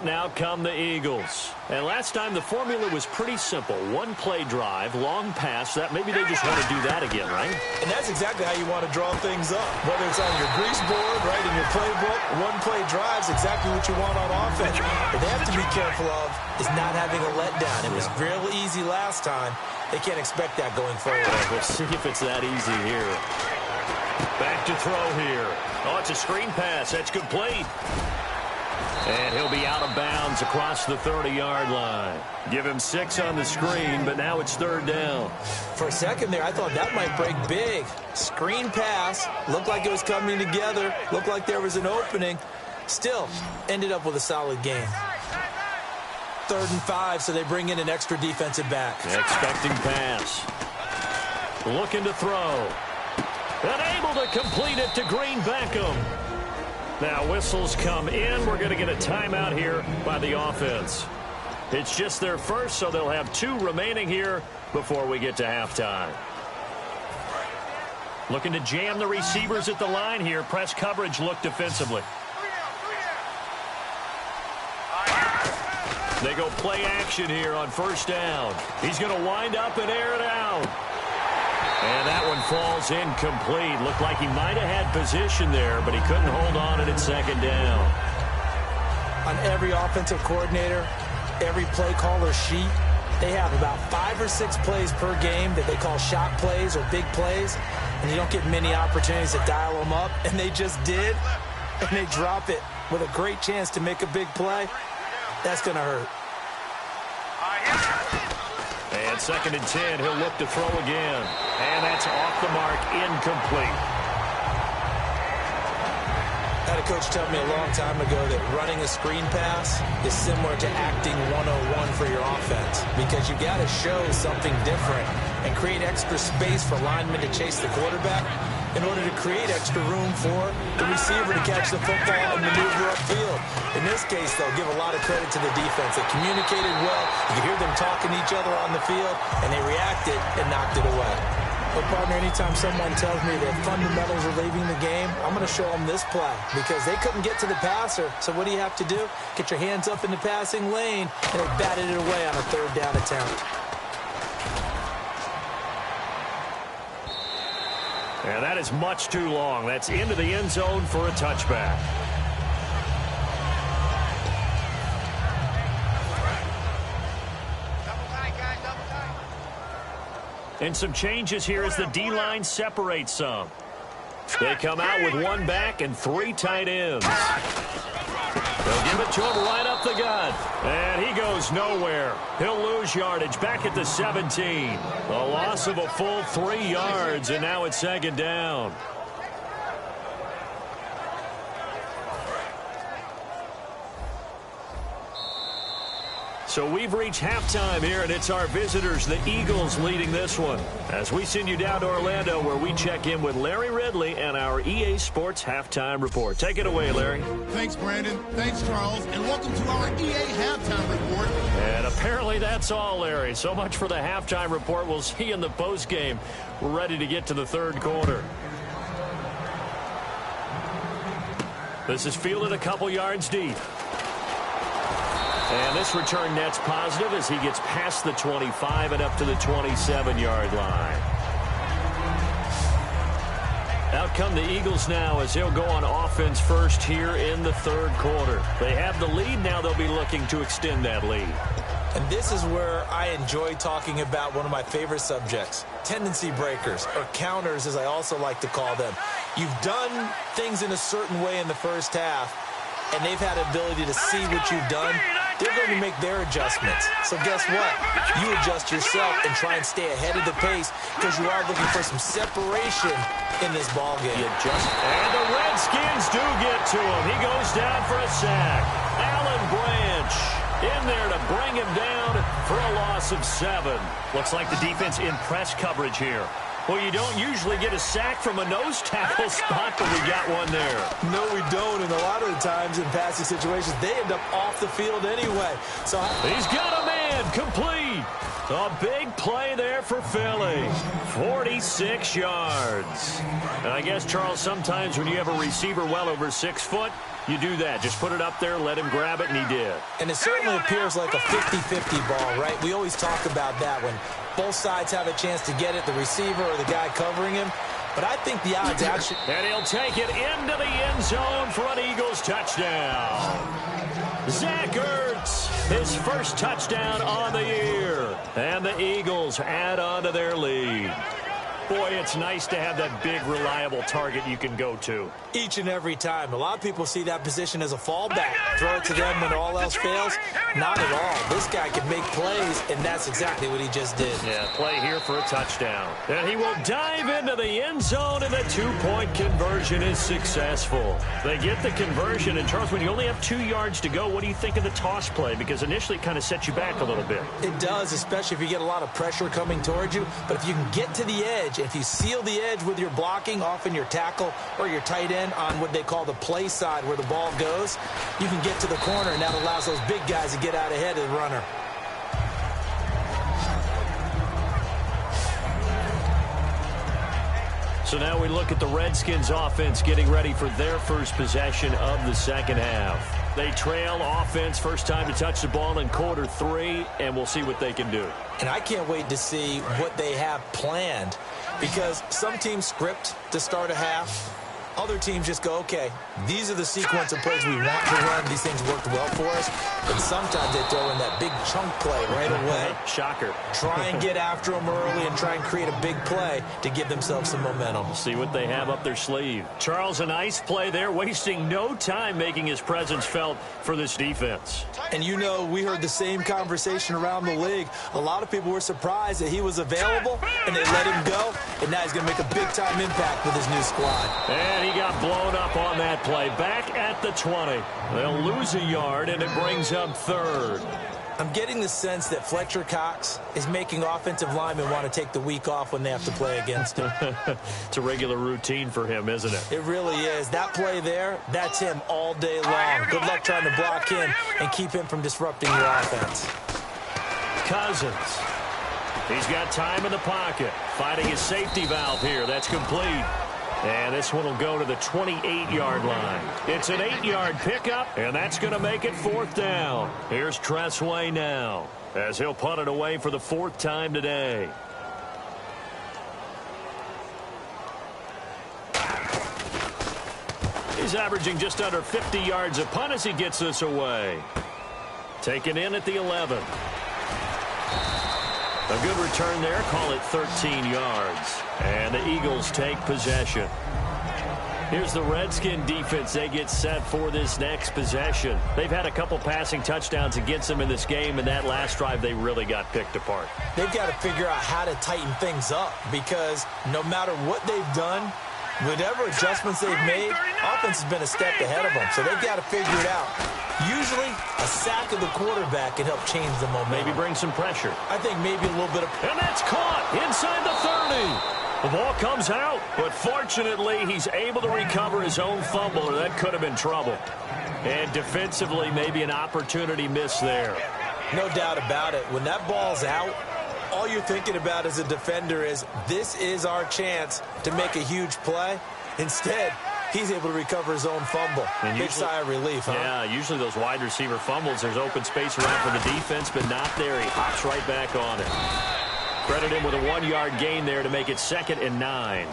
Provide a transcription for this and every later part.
timeout. Now come the Eagles. And last time the formula was pretty simple. One play drive, long pass. That maybe they just want to do that again, right? And that's exactly how you want to draw things up. Whether it's on your grease board, right, in your playbook, one play drive is exactly what you want on offense. What they have to be careful of is not having a letdown. It was real easy last time. They can't expect that going forward. We'll see if it's that easy here. Back to throw here. Oh, it's a screen pass. That's complete. And he'll be out of bounds across the 30-yard line. Give him 6 on the screen, but now it's 3rd down. For a second there, I thought that might break big. Screen pass. Looked like it was coming together. Looked like there was an opening. Still, ended up with a solid game. 3rd and 5, so they bring in an extra defensive back. Expecting pass. Looking to throw. Unable to complete it to Green Beckham. Now whistles come in. We're going to get a timeout here by the offense. It's just their first, so they'll have 2 remaining here before we get to halftime. Looking to jam the receivers at the line here. Press coverage look defensively. They go play action here on 1st down. He's going to wind up and air it out. And that one falls incomplete. Looked like he might have had position there, but he couldn't hold on at 2nd down. On every offensive coordinator, every play caller sheet, they have about 5 or 6 plays per game that they call shot plays or big plays, and you don't get many opportunities to dial them up, and they just did, and they drop it with a great chance to make a big play. That's going to hurt. And 2nd and 10, he'll look to throw again. And that's off the mark, incomplete. I had a coach tell me a long time ago that running a screen pass is similar to acting 101 for your offense, because you got to show something different and create extra space for linemen to chase the quarterback in order to create extra room for the receiver to catch the football and maneuver upfield. In this case, though, give a lot of credit to the defense. They communicated well. You could hear them talking to each other on the field, and they reacted and knocked it away. But, partner, anytime someone tells me that fundamentals are leaving the game, I'm going to show them this play because they couldn't get to the passer. So what do you have to do? Get your hands up in the passing lane, and they batted it away on a 3rd down attempt. And that is much too long. That's into the end zone for a touchback. And some changes here as the D-line separates some. They come out with 1 back and 3 tight ends. They'll give it to him right up the gut. And he goes nowhere. He'll lose yardage back at the 17. A loss of a full 3 yards, and now it's 2nd down. So we've reached halftime here, and it's our visitors, the Eagles, leading this one. As we send you down to Orlando, where we check in with Larry Ridley and our EA Sports Halftime Report. Take it away, Larry. Thanks, Brandon. Thanks, Charles. And welcome to our EA Halftime Report. And apparently that's all, Larry. So much for the Halftime Report. We'll see you in the postgame. We're ready to get to the 3rd quarter. This is fielded a couple yards deep. And this return net's positive as he gets past the 25 and up to the 27-yard line. Out come the Eagles now as they'll go on offense first here in the 3rd quarter. They have the lead. Now they'll be looking to extend that lead. And this is where I enjoy talking about one of my favorite subjects, tendency breakers, or counters as I also like to call them. You've done things in a certain way in the first half, and they've had the ability to see what you've done. They're going to make their adjustments. So guess what? You adjust yourself and try and stay ahead of the pace because you are looking for some separation in this ballgame. And the Redskins do get to him. He goes down for a sack. Alan Branch in there to bring him down for a loss of 7. Looks like the defense in press coverage here. Well, you don't usually get a sack from a nose tackle spot, but we got one there. No, we don't, and a lot of the times in passing situations, they end up off the field anyway. So he's got a man, complete. A big play there for Philly. 46 yards. And I guess, Charles, sometimes when you have a receiver well over 6 foot, You do that. Just put it up there, let him grab it, and he did. And it certainly appears like a 50-50 ball, right? We always talk about that when both sides have a chance to get it, the receiver or the guy covering him. But I think the odds actually... And he'll take it into the end zone for an Eagles touchdown. Zach Ertz, his first touchdown on the year. And the Eagles add on to their lead. Boy, it's nice to have that big, reliable target you can go to. Each and every time. A lot of people see that position as a fallback. Throw it to them when all else fails. Not at all. This guy can make plays, and that's exactly what he just did. Yeah, play here for a touchdown. And he will dive into the end zone, and the two-point conversion is successful. They get the conversion, and Charles, when you only have 2 yards to go, what do you think of the toss play? Because initially it kind of sets you back a little bit. It does, especially if you get a lot of pressure coming towards you. But if you can get to the edge, if you seal the edge with your blocking, often your tackle or your tight end on what they call the play side where the ball goes, you can get to the corner, and that allows those big guys to get out ahead of the runner. So now we look at the Redskins offense getting ready for their first possession of the second half. They trail offense, first time to touch the ball in quarter 3, and we'll see what they can do. And I can't wait to see what they have planned, because some teams script to start a half. Other teams just go, okay, these are the sequence of plays we want to run. These things worked well for us. And sometimes they throw in that big chunk play right away. Shocker. Try and get after them early and try and create a big play to give themselves some momentum. We'll see what they have up their sleeve. Charles, a nice play there, wasting no time making his presence felt for this defense. And you know, we heard the same conversation around the league. A lot of people were surprised that he was available, and they let him go. And now he's going to make a big-time impact with his new squad. And he got blown up on that play. Back at the 20. They'll lose a yard, and it brings up third. I'm getting the sense that Fletcher Cox is making offensive linemen want to take the week off when they have to play against him. It's a regular routine for him, isn't it? It really is. That play there, that's him all day long. Good luck trying to block him and keep him from disrupting your offense. Cousins. He's got time in the pocket. Finding his safety valve here. That's complete. And this one will go to the 28-yard line. It's an 8-yard pickup, and that's going to make it 4th down. Here's Tressway now, as he'll punt it away for the 4th time today. He's averaging just under 50 yards a punt as he gets this away. Taken in at the 11. A good return there, call it 13 yards. And the Eagles take possession. Here's the Redskin defense. They get set for this next possession. They've had a couple passing touchdowns against them in this game, and that last drive they really got picked apart. They've got to figure out how to tighten things up, because no matter what they've done, whatever adjustments they've made, offense has been a step ahead of them. So they've got to figure it out. Usually, a sack of the quarterback can help change the momentum. Maybe bring some pressure. I think maybe a little bit of... And that's caught inside the 30. The ball comes out, but fortunately, he's able to recover his own fumble, or that could have been trouble. And defensively, maybe an opportunity missed there. No doubt about it. When that ball's out, all you're thinking about as a defender is, this is our chance to make a huge play. Instead, he's able to recover his own fumble. And big sigh of relief, huh? Yeah, usually those wide receiver fumbles, there's open space around for the defense, but not there. He hops right back on it. Credit him with a 1-yard gain there to make it 2nd and 9.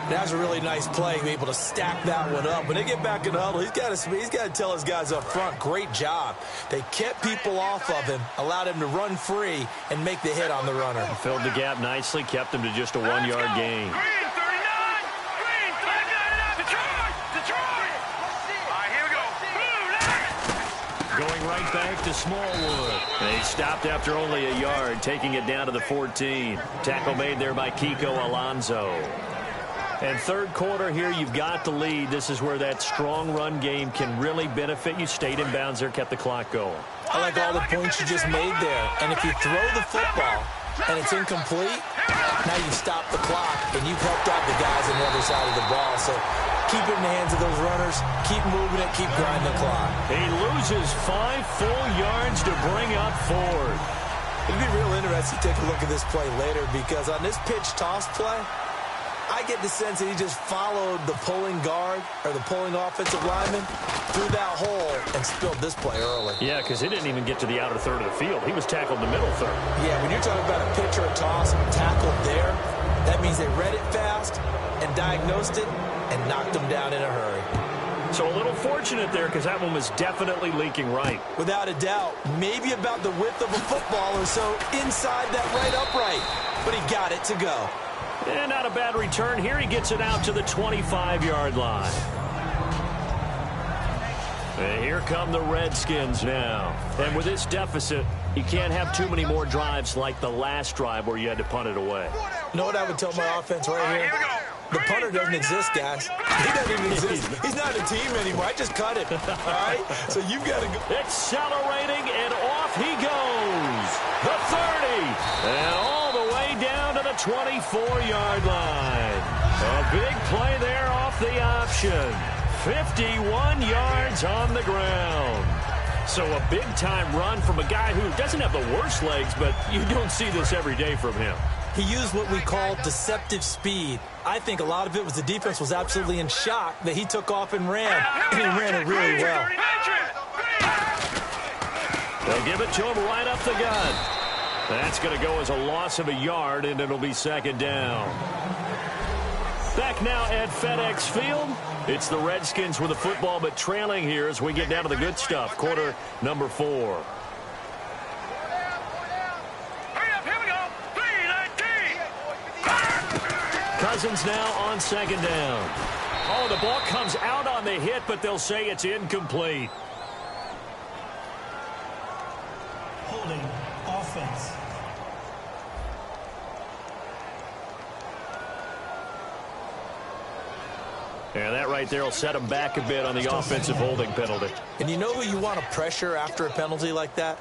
That's a really nice play, able to stack that one up. When they get back in the huddle, he's got to tell his guys up front, great job. They kept people off of him, allowed him to run free and make the hit on the runner. He filled the gap nicely, kept him to just a 1-yard gain. Going right back to Smallwood. And he stopped after only a yard, taking it down to the 14. Tackle made there by Kiko Alonso. And third quarter here, you've got the lead. This is where that strong run game can really benefit you. Stayed in bounds there, kept the clock going. I like all the points you just made there. And if you throw the football and it's incomplete, now you've stopped the clock and you've helped out the guys on the other side of the ball. So keep it in the hands of those runners. Keep moving it. Keep grinding the clock. He loses 5 full yards to bring up 4th. It'd be real interesting to take a look at this play later, because on this pitch toss play, I get the sense that he just followed the pulling guard or the pulling offensive lineman through that hole and spilled this play early. Yeah, because he didn't even get to the outer third of the field. He was tackled in the middle third. Yeah, when you're talking about a pitch or a toss tackled there, that means they read it fast and diagnosed it and knocked him down in a hurry. So a little fortunate there because that one was definitely leaking right. Without a doubt, maybe about the width of a football or so inside that right upright, but he got it to go. And not a bad return here. He gets it out to the 25-yard line. And here come the Redskins now. And with this deficit, you can't have too many more drives like the last drive where you had to punt it away. You know what I would tell my offense right here? The punter doesn't exist, guys. He doesn't even exist. He's not a team anymore. I just cut him. All right? So you've got to go. Accelerating, and off he goes. The 30. And all the way down to the 24-yard line. A big play there off the option. 51 yards on the ground. So a big-time run from a guy who doesn't have the worst legs, but you don't see this every day from him. He used what we call deceptive speed. I think a lot of it was the defense was absolutely in shock that he took off and ran, and he ran it really well. They'll give it to him right up the gut. That's going to go as a loss of a yard, and it'll be second down. Back now at FedEx Field. It's the Redskins with the football, but trailing here as we get down to the good stuff. Quarter number 4. Cousins now on second down. Oh, the ball comes out on the hit, but they'll say it's incomplete. Holding offense. Yeah, that right there will set him back a bit on the offensive holding penalty. And you know who you want to pressure after a penalty like that?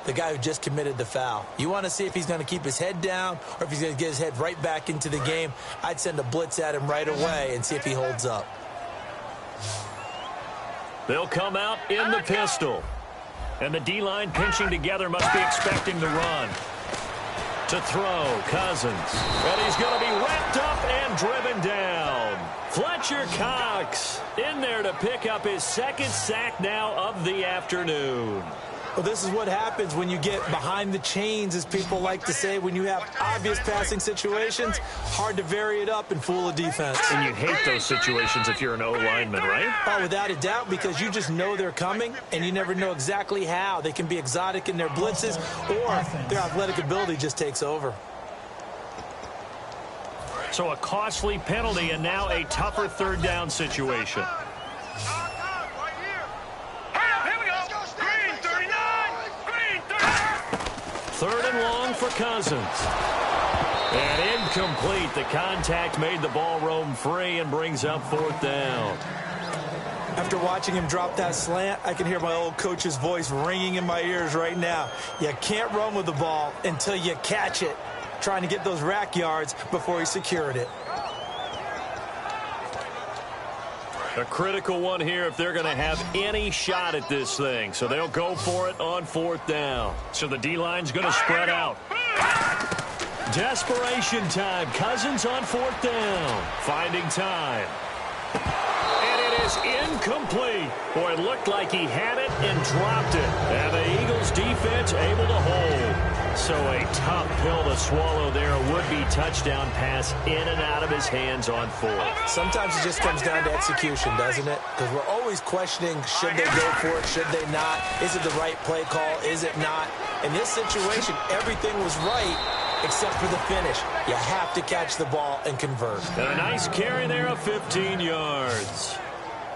The guy who just committed the foul. You want to see if he's going to keep his head down or if he's going to get his head right back into the game. I'd send a blitz at him right away and see if he holds up. They'll come out in the pistol. And the D-line pinching together must be expecting the run. To throw, Cousins. And he's going to be wrapped up and driven down. Fletcher Cox in there to pick up his second sack now of the afternoon. Well, this is what happens when you get behind the chains, as people like to say. When you have obvious passing situations, hard to vary it up and fool a defense. And you hate those situations if you're an O-lineman, right? Oh, without a doubt, because you just know they're coming, and you never know exactly how. They can be exotic in their blitzes, or their athletic ability just takes over. So a costly penalty and now a tougher third down situation. Third and long for Cousins. And incomplete. The contact made the ball roam free and brings up fourth down. After watching him drop that slant, I can hear my old coach's voice ringing in my ears right now. You can't run with the ball until you catch it. Trying to get those rack yards before he secured it. A critical one here if they're going to have any shot at this thing. So they'll go for it on fourth down. So the D-line's going to spread out. Desperation time. Cousins on fourth down. Finding time. And it is incomplete. Boy, it looked like he had it and dropped it. And the Eagles defense able to hold. So a tough pill to swallow there. A would-be touchdown pass in and out of his hands on fourth. Sometimes it just comes down to execution, doesn't it? Because we're always questioning, should they go for it, should they not? Is it the right play call, is it not? In this situation, everything was right except for the finish. You have to catch the ball and convert. And a nice carry there of 15 yards.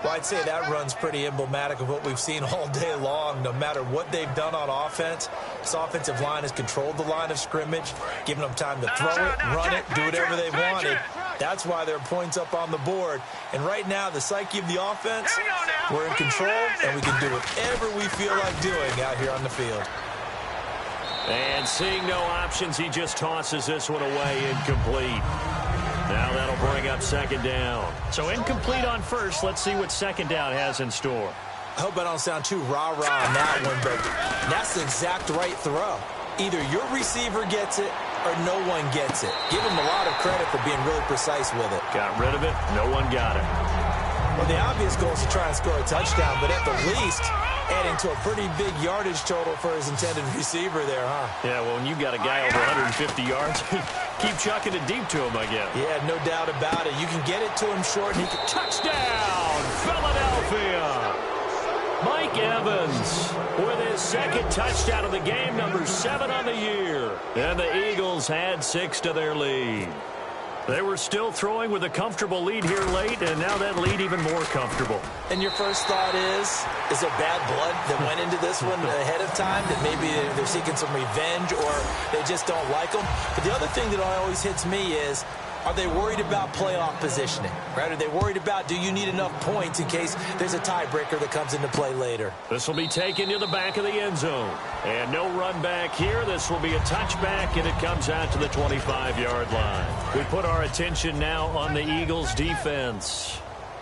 Well, I'd say that run's pretty emblematic of what we've seen all day long. No matter what they've done on offense, this offensive line has controlled the line of scrimmage, giving them time to throw it, run it, do whatever they wanted. That's why there are points up on the board. And right now, the psyche of the offense, we're in control, and we can do whatever we feel like doing out here on the field. And seeing no options, he just tosses this one away, incomplete. Now that'll bring up second down. So incomplete on first. Let's see what second down has in store. I hope I don't sound too rah-rah on that one, but that's the exact right throw. Either your receiver gets it or no one gets it. Give him a lot of credit for being really precise with it. Got rid of it. No one got it. Well, the obvious goal is to try and score a touchdown, but at the least, adding to a pretty big yardage total for his intended receiver there, huh? Yeah, well, when you got a guy over 150 yards, keep chucking it deep to him, I guess. Yeah, no doubt about it. You can get it to him short, and he can... Touchdown, Philadelphia! Mike Evans with his second touchdown of the game, number 7 on the year. And the Eagles had 6 to their lead. They were still throwing with a comfortable lead here late, and now that lead even more comfortable. And your first thought is there bad blood that went into this one ahead of time, that maybe they're seeking some revenge or they just don't like them? But the other thing that always hits me is, are they worried about playoff positioning? Right? Are they worried about, do you need enough points in case there's a tiebreaker that comes into play later? This will be taken to the back of the end zone. And no run back here. This will be a touchback, and it comes out to the 25-yard line. We put our attention now on the Eagles' defense.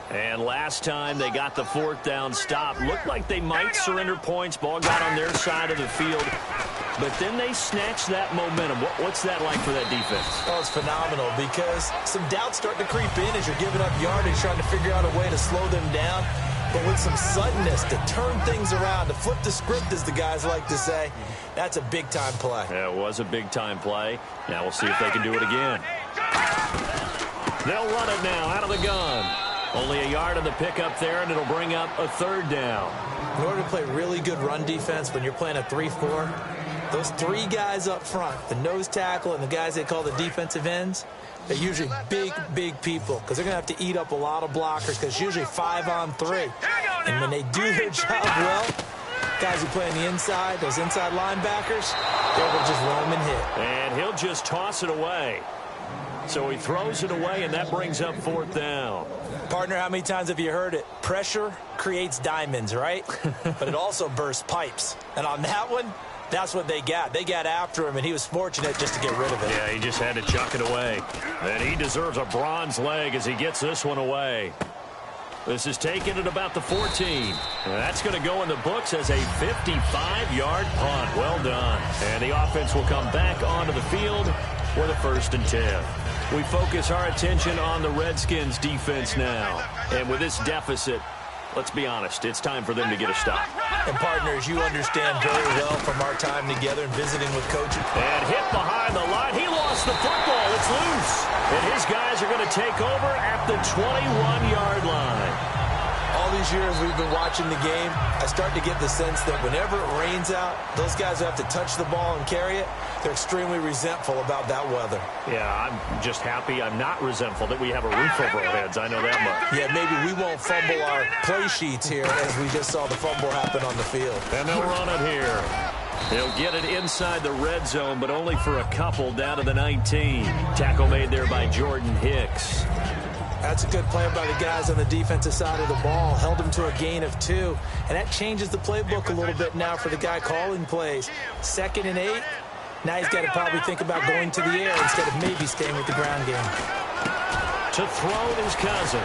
And last time they got the 4th down stop, looked like they might surrender points. Ball got on their side of the field. But then they snatched that momentum. What's that like for that defense? Oh, it's phenomenal because some doubts start to creep in as you're giving up yardage, trying to figure out a way to slow them down. But with some suddenness to turn things around, to flip the script, as the guys like to say, that's a big-time play. Yeah, it was a big-time play. Now we'll see if they can do it again. They'll run it now out of the gun. Only a yard on the pickup there, and it'll bring up a 3rd down. In order to play really good run defense when you're playing a 3-4, those 3 guys up front, the nose tackle and the guys they call the defensive ends, they're usually big, big people because they're going to have to eat up a lot of blockers because it's usually 5 on 3. And when they do their job well, guys who play on the inside, those inside linebackers, they're able to just roam and hit. And he'll just toss it away. So he throws it away, and that brings up 4th down. Partner, how many times have you heard it? Pressure creates diamonds, right? But it also bursts pipes. And on that one, that's what they got. They got after him, and he was fortunate just to get rid of it. Yeah, he just had to chuck it away. And he deserves a bronze leg as he gets this one away. This is taken at about the 14. That's going to go in the books as a 55-yard punt. Well done. And the offense will come back onto the field for the 1st and 10. We focus our attention on the Redskins defense now. And with this deficit, let's be honest, it's time for them to get a stop. And partners, you understand very well from our time together and visiting with coaches. And hit behind the line. He lost the football. It's loose. And his guys are going to take over at the 21-yard line. All these years we've been watching the game, I start to get the sense that whenever it rains out, those guys who have to touch the ball and carry it, they're extremely resentful about that weather. Yeah, I'm just happy I'm not resentful that we have a roof over our heads. I know that much. Yeah, maybe we won't fumble our play sheets here as we just saw the fumble happen on the field. And they'll run it here. They'll get it inside the red zone, but only for a couple down to the 19. Tackle made there by Jordan Hicks. That's a good play by the guys on the defensive side of the ball. Held them to a gain of 2. And that changes the playbook a little bit now for the guy calling plays. 2nd and 8. Now he's got to probably think about going to the air instead of maybe staying with the ground game. To throw his Cousins.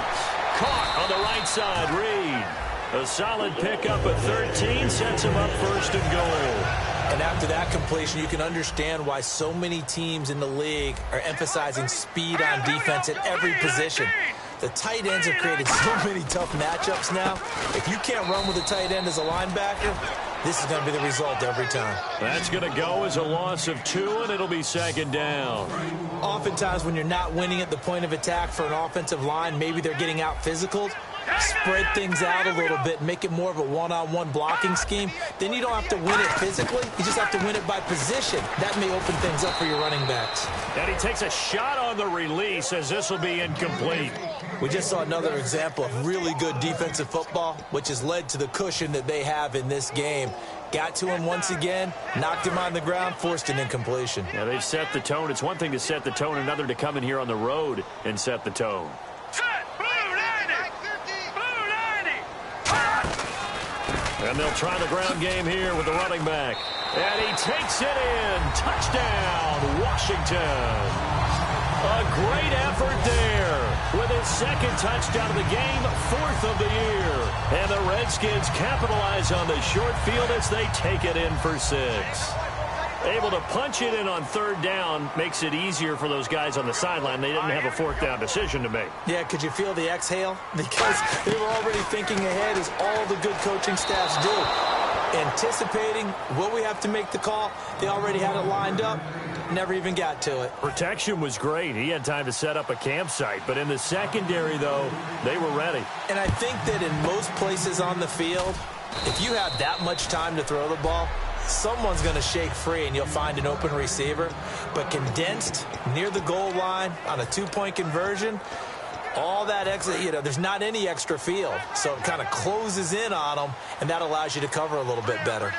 Caught on the right side, Reed. A solid pickup at 13 sets him up 1st and goal. And after that completion, you can understand why so many teams in the league are emphasizing speed on defense at every position. The tight ends have created so many tough matchups now. If you can't run with a tight end as a linebacker, this is going to be the result every time. That's going to go as a loss of 2, and it'll be 2nd down. Oftentimes when you're not winning at the point of attack for an offensive line, maybe they're getting out physical. Spread things out a little bit, make it more of a one-on-one blocking scheme. Then you don't have to win it physically. You just have to win it by position. That may open things up for your running backs. And he takes a shot on the release as this will be incomplete. We just saw another example of really good defensive football, which has led to the cushion that they have in this game. Got to him once again, knocked him on the ground, forced an incompletion. Yeah, they've set the tone. It's one thing to set the tone, another to come in here on the road and set the tone. And they'll try the ground game here with the running back. And he takes it in. Touchdown, Washington. A great effort there with his 2nd touchdown of the game, 4th of the year. And the Redskins capitalize on the short field as they take it in for 6. Able to punch it in on third down makes it easier for those guys on the sideline. They didn't have a fourth down decision to make. Yeah, could you feel the exhale? Because they were already thinking ahead, as all the good coaching staffs do. Anticipating, will we have to make the call? They already had it lined up. Never even got to it. Protection was great. He had time to set up a campsite. But in the secondary, though, they were ready. And I think that in most places on the field, if you have that much time to throw the ball, someone's going to shake free and you'll find an open receiver. But condensed near the goal line on a two-point conversion, all that extra, there's not any extra field. So it kind of closes in on them, and that allows you to cover a little bit better.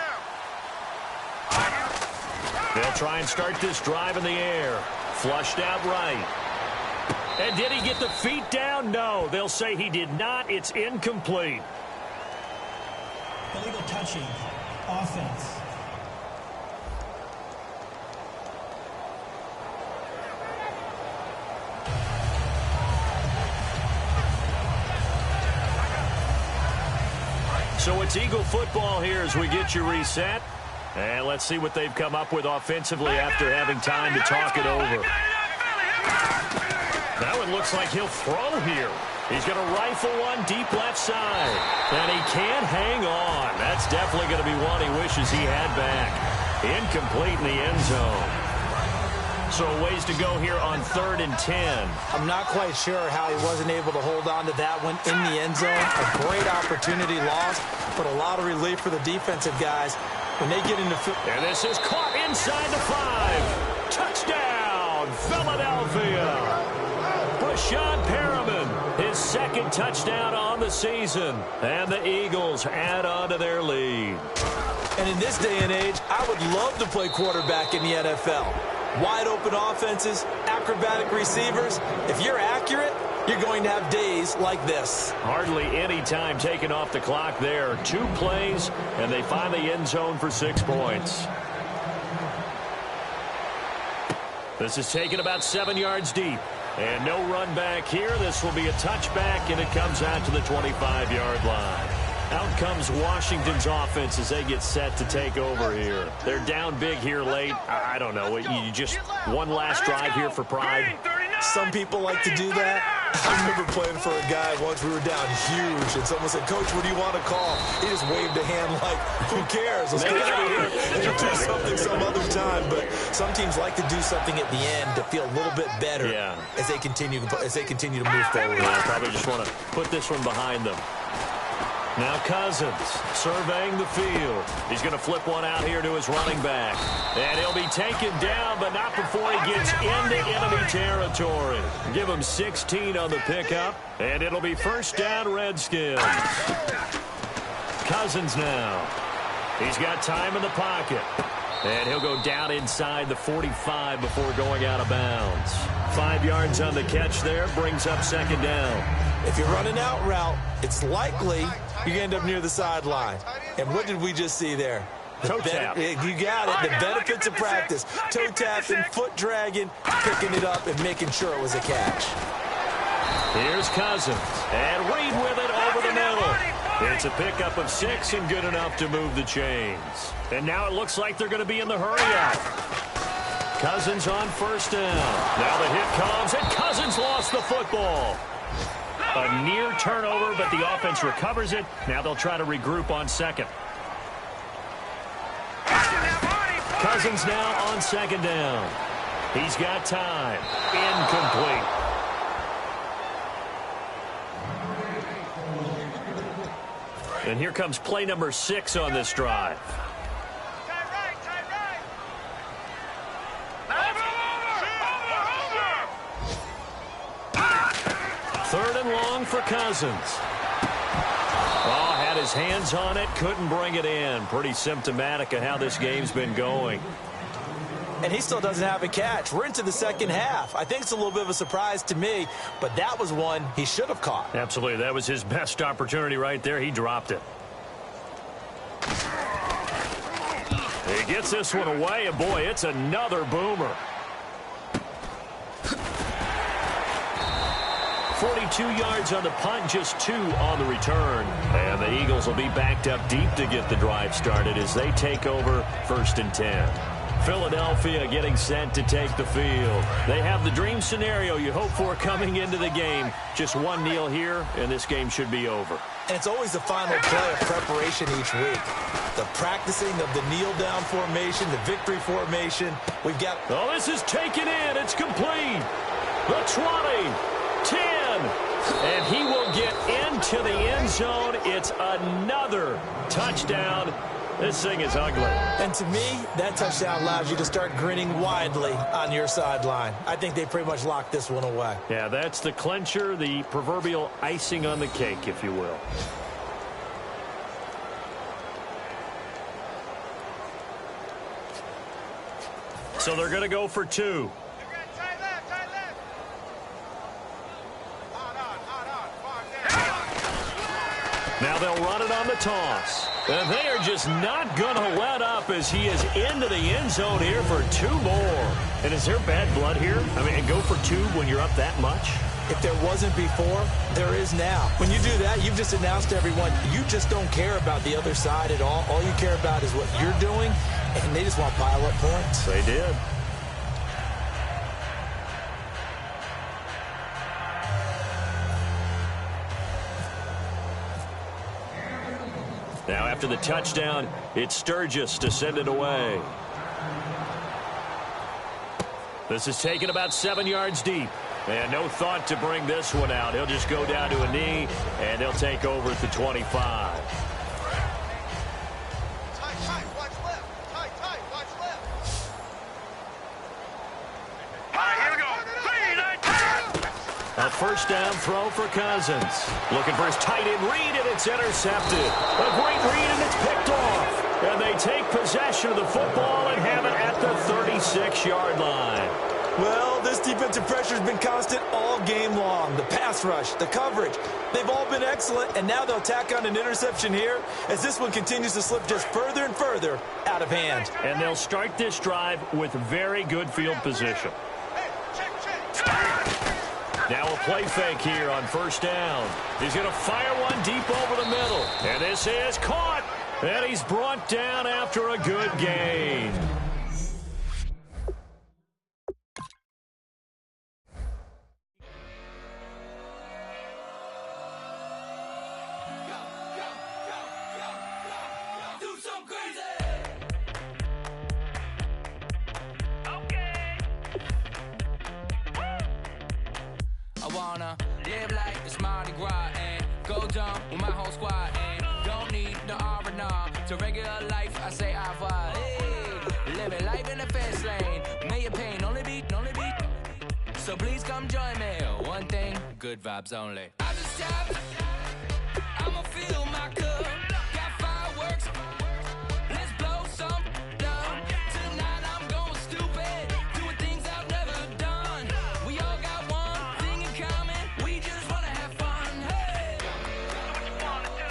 They'll try and start this drive in the air. Flushed out right. And did he get the feet down? No. They'll say he did not. It's incomplete. Illegal touching. Offense. So it's Eagle football here as we get you reset. And let's see what they've come up with offensively after having time to talk it over. That one looks like he'll throw here. He's going to rifle one deep left side. And he can't hang on. That's definitely going to be one he wishes he had back. Incomplete in the end zone. So a ways to go here on 3rd and 10. I'm not quite sure how he wasn't able to hold on to that one in the end zone. A great opportunity lost, but a lot of relief for the defensive guys when they get into... And this is caught inside the 5. Touchdown, Philadelphia. Brashad Perriman, his second touchdown on the season. And the Eagles add on to their lead. And in this day and age, I would love to play quarterback in the NFL. Wide open offenses, acrobatic receivers. If you're accurate, you're going to have days like this. Hardly any time taken off the clock there. 2 plays, and they find the end zone for 6 points. This is taken about 7 yards deep. And no run back here. This will be a touchback, and it comes out to the 25-yard line. Out comes Washington's offense as they get set to take over here. They're down big here late. I don't know. You just one last drive here for pride. Some people like to do that. I remember playing for a guy once. We were down huge, and someone said, "Coach, what do you want to call?" He just waved a hand like, "Who cares? Let's get out of here and do something some other time." But some teams like to do something at the end to feel a little bit better as they continue to move forward. Yeah, probably just want to put this one behind them. Now Cousins surveying the field. He's going to flip one out here to his running back. And he'll be taken down, but not before he gets into enemy territory. Give him 16 on the pickup, and it'll be first down Redskins. Cousins now. He's got time in the pocket. And he'll go down inside the 45 before going out of bounds. 5 yards on the catch there, brings up second down. If you're running out route, it's likely you end up near the sideline. And what did we just see there? Toe tap. You got it. The benefits of practice. Toe tapping, foot dragging, picking it up, and making sure it was a catch. Here's Cousins. And Reed with it over the middle. It's a pickup of 6 and good enough to move the chains. And now it looks like they're going to be in the hurry-up. Cousins on first down. Now the hit comes, and Cousins lost the football. A near turnover, but the offense recovers it. Now they'll try to regroup on second. Cousins now on second down. He's got time. Incomplete. And here comes play number 6 on this drive. Third and long for Cousins. Oh, had his hands on it, couldn't bring it in. Pretty symptomatic of how this game's been going. And he still doesn't have a catch. We're into the second half. I think it's a little bit of a surprise to me, but that was one he should have caught. Absolutely. That was his best opportunity right there. He dropped it. He gets this one away, and boy, it's another boomer. 42 yards on the punt, just 2 on the return. And the Eagles will be backed up deep to get the drive started as they take over first and 10. Philadelphia getting set to take the field. They have the dream scenario you hope for coming into the game. Just one kneel here, and this game should be over. And it's always the final play of preparation each week. The practicing of the kneel-down formation, the victory formation. We've got... Oh, this is taken in. It's complete. The 20, 10, and he will get into the end zone. It's another touchdown. This thing is ugly. And to me, that touchdown allows you to start grinning widely on your sideline. I think they pretty much locked this one away. Yeah, that's the clincher, the proverbial icing on the cake, if you will. So they're going to go for 2. Now they'll run it on the toss. And they are just not going to let up as he is into the end zone here for 2 more. And is there bad blood here? I mean, go for 2 when you're up that much? If there wasn't before, there is now. When you do that, you've just announced to everyone, you just don't care about the other side at all. All you care about is what you're doing, and they just want to pile up points. They did. Now, after the touchdown, it's Sturgis to send it away. This is taken about 7 yards deep. And no thought to bring this one out. He'll just go down to a knee, and he'll take over at the 25. Tight, watch left. Tight, watch left. All right, here we go. A first down throw for Cousins. Looking for his tight end read, and it's intercepted. A great read, and it's picked off. And they take possession of the football and have it at the 36-yard line. Well, this defensive pressure has been constant all game long. The pass rush, the coverage, they've all been excellent, and now they'll tack on an interception here as this one continues to slip just further and further out of hand. And they'll start this drive with very good field position. Now a play fake here on first down. He's going to fire one deep over the middle. And this is caught. And he's brought down after a good gain. I wanna live like it's Mardi Gras and go dumb with my whole squad and don't need the R&R to regular life. I say au revoir. Hey, living life in the fast lane. May your pain only be. So please come join me. One thing, good vibes only. I just tapped. I'ma fill my cup. Got fireworks. Let's blow some down. Tonight I'm going stupid. Doing things I've never done. We all got one thing in common. We just wanna have fun. Hey. Do what you wanna do.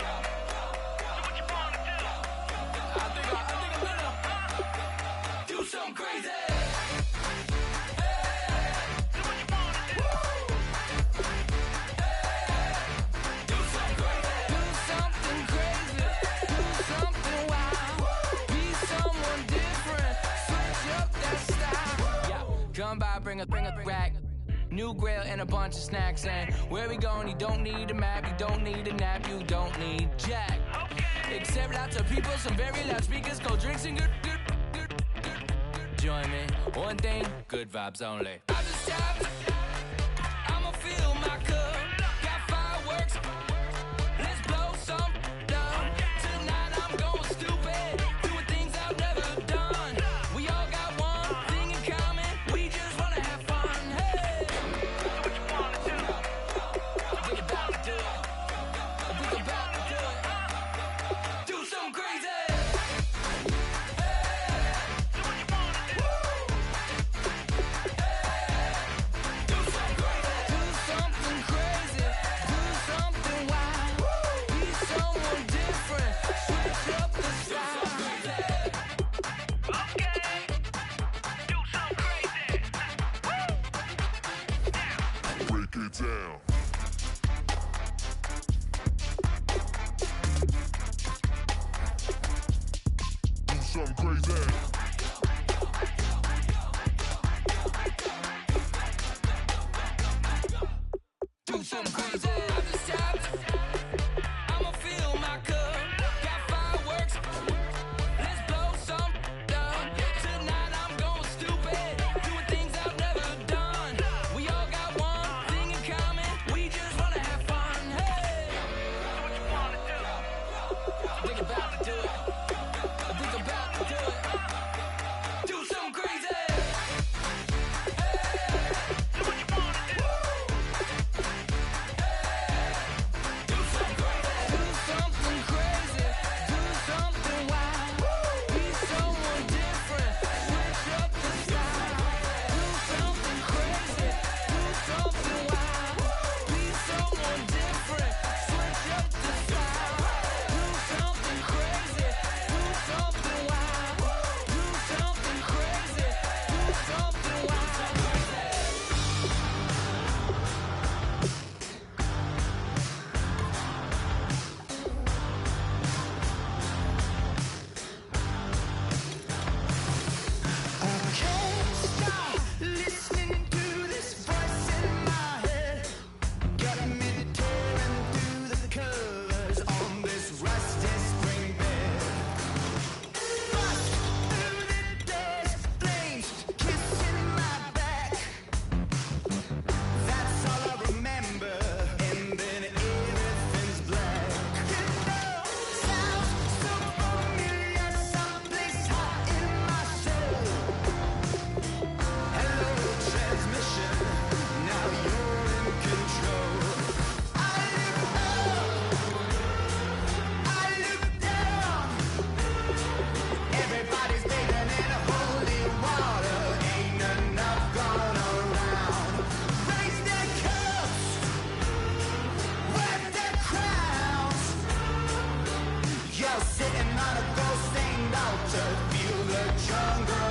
Do what you wanna do. I think I'm gonna do something crazy. Come by, bring a rack. New grill and a bunch of snacks. And where we going, you don't need a map. You don't need a nap. You don't need jack. Except lots of people, some very loud speakers, cold drinks and good. Join me. One thing, good vibes only. I just tapped. I'ma fill my cup. Got fireworks. Let's blow some down. Tonight I'm going stupid. Doing things I've never done. We all got one thing in common. We just wanna have fun. Hey. Do what you wanna do. We about to do it. We about to do it. Do something crazy. Down. Do something crazy. jungle.